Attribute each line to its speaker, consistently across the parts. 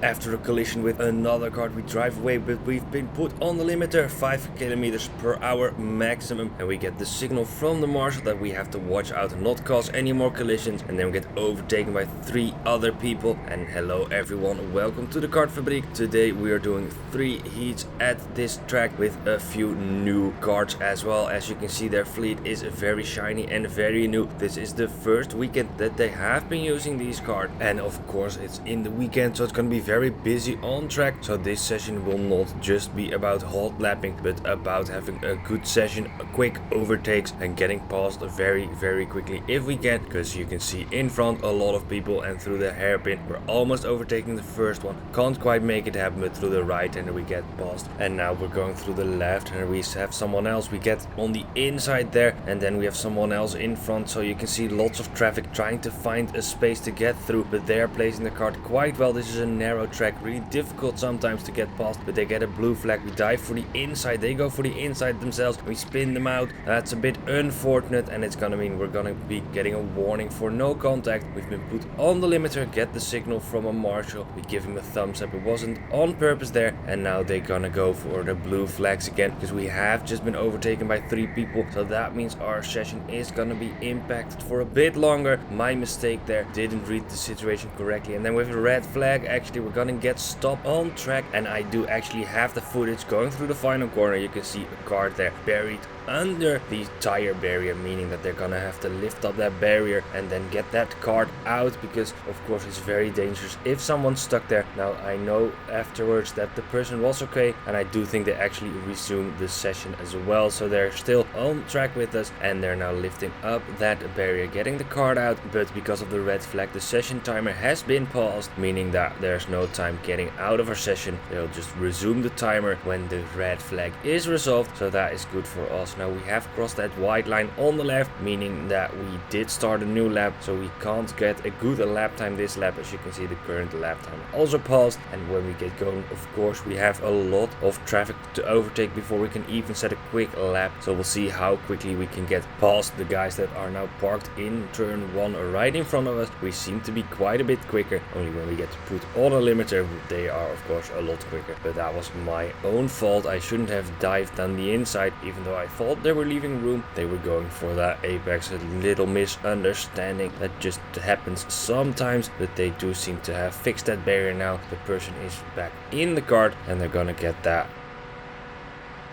Speaker 1: After a collision with another kart, we drive away, but we've been put on the limiter, 5 kilometers per hour maximum, and we get the signal from the marshal that we have to watch out and not cause any more collisions, and then we get overtaken by 3 other people. And hello everyone, welcome to the Kartfabrique. Today we are doing 3 heats at this track with a few new karts as well. As you can see, their fleet is very shiny and very new. This is the first weekend that they have been using these karts, and of course it's in the weekend, so it's gonna be very busy on track. So this session will not just be about hot lapping, but about having a good session, quick overtakes and getting past very quickly if we can, because you can see in front a lot of people, and through the hairpin we're almost overtaking the first one. Can't quite make it happen, but through the right hander we get past, and now we're going through the left hander. We have someone else, we get on the inside there, and then we have someone else in front. So you can see lots of traffic trying to find a space to get through, but they are placing the kart quite well. This is a narrow track, really difficult sometimes to get past, but they get a blue flag. We dive for the inside, they go for the inside themselves, we spin them out. That's a bit unfortunate, and it's gonna mean we're gonna be getting a warning for no contact. We've been put on the limiter, get the signal from a marshal, we give him a thumbs up. It wasn't on purpose there, and now they're gonna go for the blue flags again, because we have just been overtaken by 3 people. So that means our session is gonna be impacted for a bit longer. My mistake there, didn't read the situation correctly. And then with a red flag, actually we're gonna get stopped on track, and I do actually have the footage going through the final corner. You can see a car there buried under the tire barrier, meaning that they're gonna have to lift up that barrier and then get that cart out, because of course it's very dangerous if someone's stuck there. Now I know afterwards that the person was okay, and I do think they actually resumed the session as well, so they're still on track with us, and they're now lifting up that barrier, getting the cart out. But because of the red flag, the session timer has been paused, meaning that there's no time getting out of our session. They'll just resume the timer when the red flag is resolved, so that is good for us. Now we have crossed that white line on the left, meaning that we did start a new lap, so we can't get a good lap time this lap. As you can see, the current lap time also paused, and when we get going, of course we have a lot of traffic to overtake before we can even set a quick lap. So we'll see how quickly we can get past the guys that are now parked in turn 1 right in front of us. We seem to be quite a bit quicker, only when we get put on a limiter they are of course a lot quicker, but that was my own fault. I shouldn't have dived down the inside, even though I thought they were leaving room. They were going for that apex. A little misunderstanding that just happens sometimes, but they do seem to have fixed that barrier now. The person is back in the cart, and they're gonna get that,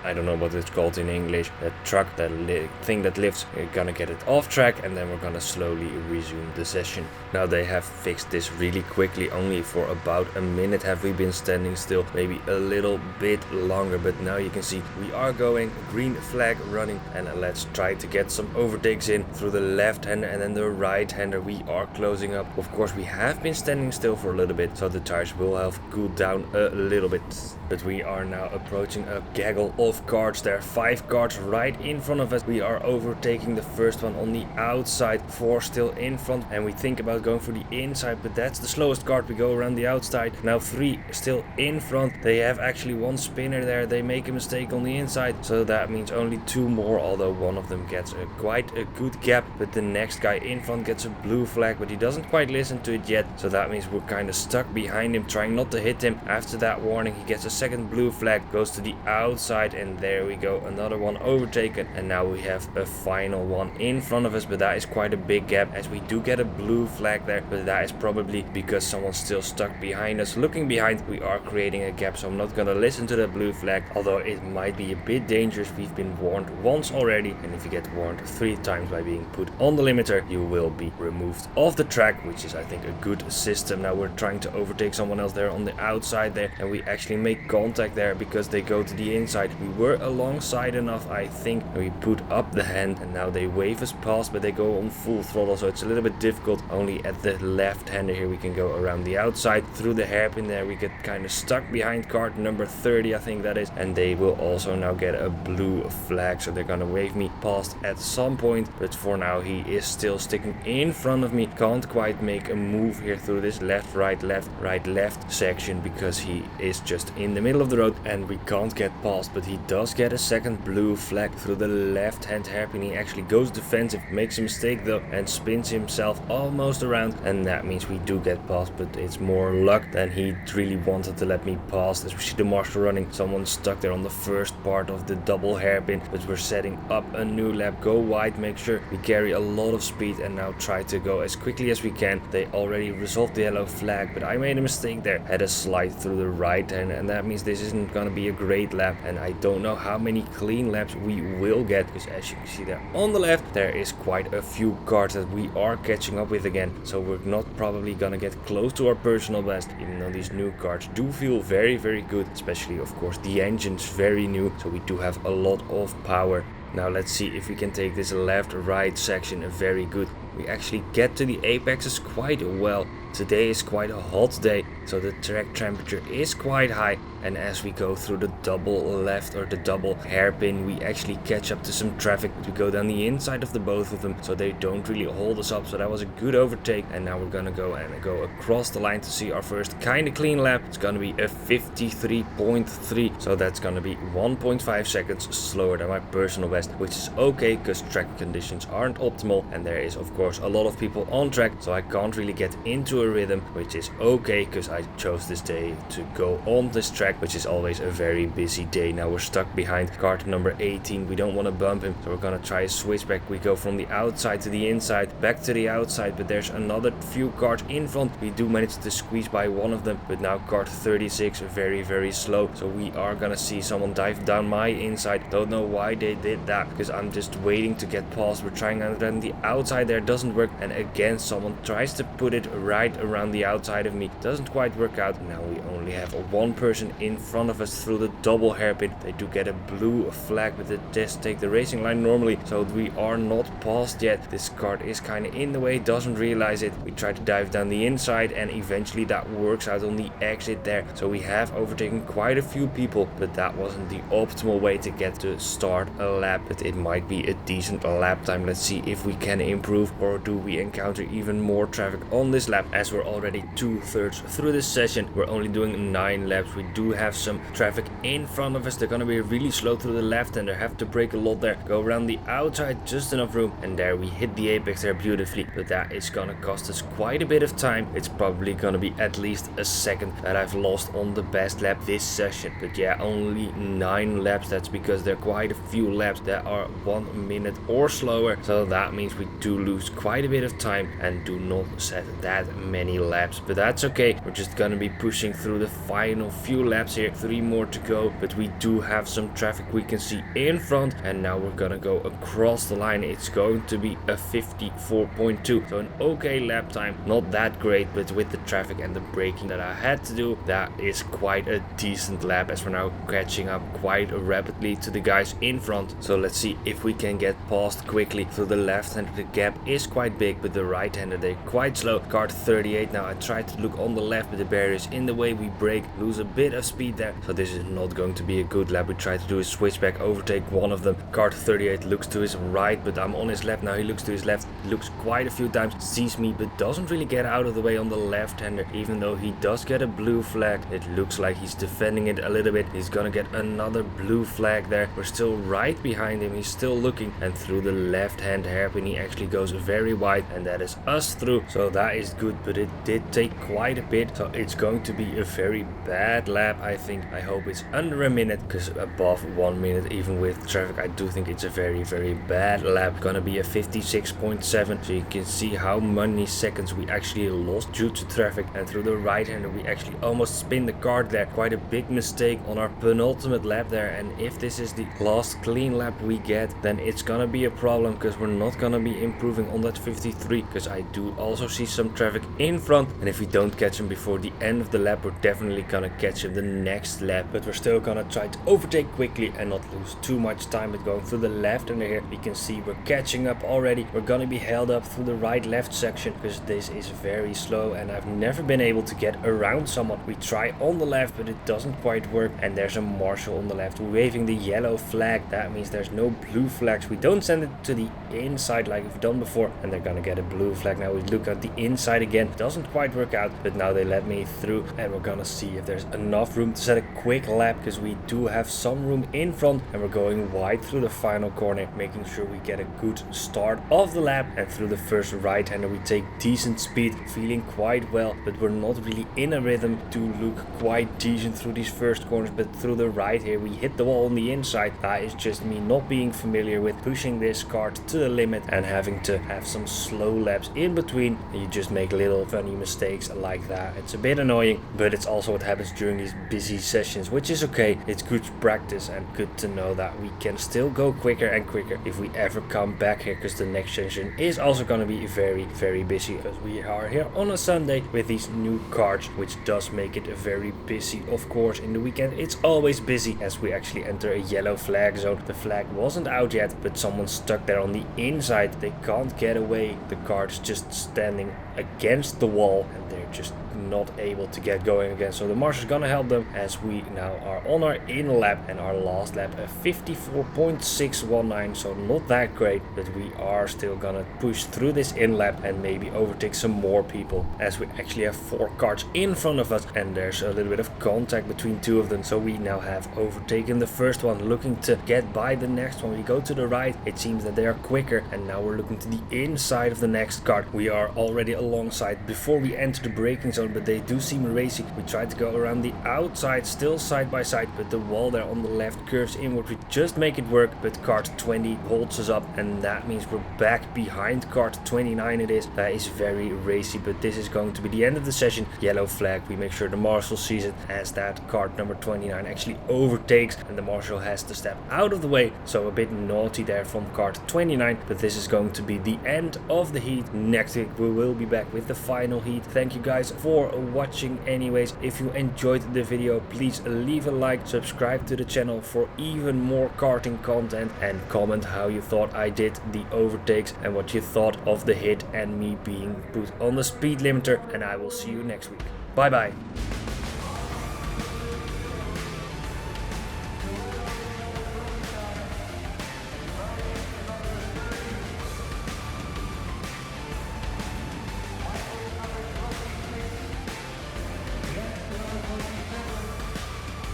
Speaker 1: I don't know what it's called in English, that truck, that thing that lifts. We're gonna get it off track, and then we're gonna slowly resume the session. Now they have fixed this really quickly. Only for about a minute have we been standing still, maybe a little bit longer, but now you can see we are going, green flag running, and let's try to get some overtakes in through the left hander and then the right hander. We are closing up. Of course we have been standing still for a little bit, so the tires will have cooled down a little bit, but we are now approaching a gaggle of karts. There are 5 karts right in front of us. We are overtaking the first one on the outside, 4 still in front, and we think about going for the inside, but that's the slowest kart. We go around the outside. Now 3 still in front. They have actually 1 spinner there. They make a mistake on the inside, so that means only 2 more, although one of them gets quite a good gap. But the next guy in front gets a blue flag, but he doesn't quite listen to it yet, so that means we're kind of stuck behind him, trying not to hit him. After that warning, he gets a second blue flag, goes to the outside, and there we go, another one overtaken. And now we have a final one in front of us, but that is quite a big gap, as we do get a blue flag there, but that is probably because someone's still stuck behind us. Looking behind, we are creating a gap, so I'm not gonna listen to the blue flag, although it might be a bit dangerous. We've been warned once already, and if you get warned 3 times by being put on the limiter, you will be removed off the track, which is I think a good system. Now we're trying to overtake someone else there on the outside there, and we actually make contact there because they go to the inside. We were alongside enough, I think. We put up the hand, and now they wave us past, but they go on full throttle, so it's a little bit difficult. Only at the left hander here we can go around the outside through the hairpin there. We get kind of stuck behind cart number 30, I think that is, and they will also now get a blue flag, so they're gonna wave me past at some point, but for now he is still sticking in front of me. Can't quite make a move here through this left right left section, because he is just in the middle of the road and we can't get past, but he he does get a second blue flag through the left-hand hairpin. He actually goes defensive, makes a mistake though, and spins himself almost around, and that means we do get past, but it's more luck than he really wanted to let me pass. As we see the marshal running, someone stuck there on the first part of the double hairpin, but we're setting up a new lap. Go wide, make sure we carry a lot of speed, and now try to go as quickly as we can. They already resolved the yellow flag, but I made a mistake there, had a slide through the right hand, and that means this isn't gonna be a great lap, and I don't know how many clean laps we will get, because as you can see there on the left, there is quite a few cars that we are catching up with again, so we're not probably gonna get close to our personal best, even though these new cars do feel very, very good, especially of course the engine's very new, so we do have a lot of power. Now let's see if we can take this left-right section very good. We actually get to the apexes quite well. Today is quite a hot day, so the track temperature is quite high, and as we go through the double left or the double hairpin, we actually catch up to some traffic. We go down the inside of the both of them, so they don't really hold us up, so that was a good overtake. And now we're gonna go across the line to see our first kind of clean lap. It's gonna be a 53.3, so that's gonna be 1.5 seconds slower than my personal best, which is okay because track conditions aren't optimal, and there is of course a lot of people on track, so I can't really get into a rhythm, which is okay because I chose this day to go on this track, which is always a very busy day. Now we're stuck behind cart number 18. We don't want to bump him, so we're gonna try a switchback. We go from the outside to the inside, back to the outside, but there's another few cars in front. We do manage to squeeze by one of them, but now cart 36 very, very slow, so we are gonna see someone dive down my inside. Don't know why they did that, because I'm just waiting to get past. We're trying and then the outside there doesn't work, and again someone tries to put it right around the outside of me. Doesn't quite work out. Now we only have one person in front of us through the double hairpin. They do get a blue flag, but they just take the racing line normally, so we are not passed yet. This cart is kind of in the way, doesn't realize it. We try to dive down the inside, and eventually that works out on the exit there, so we have overtaken quite a few people, but that wasn't the optimal way to get to start a lap, but it might be a decent lap time. Let's see if we can improve, or do we encounter even more traffic on this lap, as we're already 2/3 through this session. We're only doing 9 laps. We do have some traffic in front of us. They're gonna be really slow through the left and they have to brake a lot there. Go around the outside, just enough room, and there we hit the apex there beautifully, but that is gonna cost us quite a bit of time. It's probably gonna be at least a second that I've lost on the best lap this session, but yeah, only 9 laps. That's because there are quite a few laps that are 1 minute or slower, so that means we do lose quite a bit of time and do not set that many laps, but that's okay. We're just gonna be pushing through the final few laps here. 3 more to go, but we do have some traffic we can see in front, and now we're gonna go across the line. It's going to be a 54.2, so an okay lap time, not that great, but with the traffic and the braking that I had to do, that is quite a decent lap, as we're now catching up quite rapidly to the guys in front. So let's see if we can get past quickly. Through the left hand the gap is quite big, but the right hander they're quite slow. Cart 38 now. I tried to look on the left, but the barrier is in the way. We brake, lose a bit of speed there, so this is not going to be a good lap. We try to do a switchback, overtake one of them. Cart 38 looks to his right, but I'm on his left now. He looks to his left, looks quite a few times, sees me, but doesn't really get out of the way on the left hander, even though he does get a blue flag. It looks like he's defending it a little bit. He's gonna get another blue flag there. We're still right behind him. He's still looking, and through the left hand hairpin he actually goes very wide, and that is us through, so that is good, but it did take quite a bit, so it's going to be a very bad lap. I think, I hope it's under a minute, because above 1 minute even with traffic, I do think it's a very, very bad lap. Gonna be a 56.7, so you can see how many seconds we actually lost due to traffic. And through the right hander we actually almost spin the cart there. Quite a big mistake on our penultimate lap there, and if this is the last clean lap we get, then it's gonna be a problem, because we're not gonna be improving on that 53, because I do also see some traffic in front, and if we don't catch him before the end of the lap, we're definitely gonna catch him the next lap. But we're still gonna try to overtake quickly and not lose too much time. But going through the left under here, we can see we're catching up already. We're gonna be held up through the right left section, because this is very slow and I've never been able to get around someone. We try on the left, but it doesn't quite work, and there's a marshal on the left waving the yellow flag. That means there's no blue flags. We don't send it to the inside like we've done before, and they're gonna get a blue flag. Now we look at the inside again, again. Doesn't quite work out, but now they let me through, and we're gonna see if there's enough room to set a quick lap, because we do have some room in front, and we're going wide through the final corner, making sure we get a good start of the lap. And through the first right-hander we take decent speed, feeling quite well, but we're not really in a rhythm to look quite decent through these first corners. But through the right here we hit the wall on the inside. That is just me not being familiar with pushing this kart to the limit and having to have some slow laps in between, and you just make little funny mistakes like that. It's a bit annoying, but it's also what happens during these busy sessions, which is okay. It's good practice and good to know that we can still go quicker and quicker if we ever come back here, because the next session is also going to be very busy, because we are here on a Sunday with these new karts, which does make it very busy. Of course, in the weekend it's always busy, as we actually enter a yellow flag zone. The flag wasn't out yet, but someone's stuck there on the inside. They can't get away. The kart's just standing against the wall, and they're just not able to get going again. So the marshal's gonna help them, as we now are on our in lap, and our last lap a 54.619, so not that great, but we are still gonna push through this in lap and maybe overtake some more people, as we actually have 4 karts in front of us, and there's a little bit of contact between 2 of them. So we now have overtaken the first one, looking to get by the next one. We go to the right, it seems that they are quicker, and now we're looking to the inside of the next kart. We are already alongside before we enter the braking zone, but they do seem racing. We try to go around the outside, still side by side, but the wall there on the left curves inward. We just make it work, but kart 20 holds us up, and that means we're back behind kart 29 it is. That is very racy, but this is going to be the end of the session. Yellow flag. We make sure the marshal sees it, as that kart number 29 actually overtakes, and the marshal has to step out of the way. So a bit naughty there from kart 29, but this is going to be the end of the heat. Next week we will be back with the final heat. Thank you guys for watching anyways. If you enjoyed the video, please leave a like, subscribe to the channel for even more karting content, and comment how you thought I did the overtakes and what you thought of the hit and me being put on the speed limiter, and I will see you next week. Bye bye.